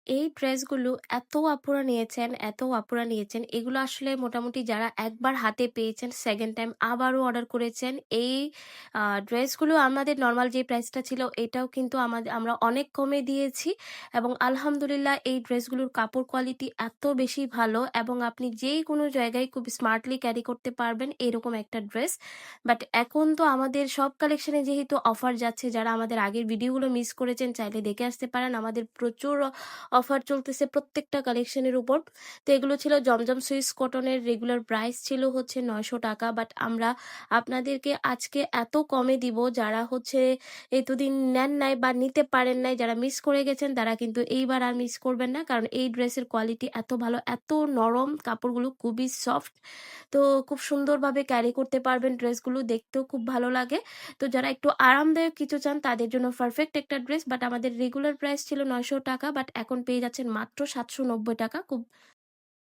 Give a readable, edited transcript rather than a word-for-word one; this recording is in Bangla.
এই ড্রেসগুলো এত আপুরা নিয়েছেন, এগুলো আসলে মোটামুটি যারা একবার হাতে পেয়েছেন, সেকেন্ড টাইম আবারও অর্ডার করেছেন। এই ড্রেসগুলো আমাদের নরমাল যে প্রাইসটা ছিল, এটাও কিন্তু আমরা অনেক কমে দিয়েছি এবং আলহামদুলিল্লাহ এই ড্রেসগুলোর কাপড় কোয়ালিটি এত বেশি ভালো এবং আপনি যেই কোনো জায়গায় খুব স্মার্টলি ক্যারি করতে পারবেন এরকম একটা ড্রেস। বাট এখন তো আমাদের সব কালেকশনে যেহেতু অফার যাচ্ছে, যারা আমাদের আগের ভিডিওগুলো মিস করেছেন চাইলে দেখে আসতে পারেন। আমাদের প্রচুর অফার চলতেছে প্রত্যেকটা কালেকশনের উপর। তো এগুলো ছিল জমজম সুইস কটনের, রেগুলার প্রাইস ছিল হচ্ছে 900 টাকা, বাট আমরা আপনাদেরকে আজকে এত কমে দিব, যারা হচ্ছে এতদিন নেন নাই বা নিতে পারেন নাই, যারা মিস করে গেছেন তারা কিন্তু এইবার আর মিস করবেন না, কারণ এই ড্রেসের কোয়ালিটি এত ভালো, এত নরম, কাপড়গুলো খুবই সফট। তো খুব সুন্দরভাবে ক্যারি করতে পারবেন, ড্রেসগুলো দেখতেও খুব ভালো লাগে। তো যারা একটু আরামদায়ক কিছু চান তাদের জন্য পারফেক্ট একটা ড্রেস। বাট আমাদের রেগুলার প্রাইস ছিল 900 টাকা, বাট এখন পেয়ে যাচ্ছেন মাত্র 790 টাকা, খুব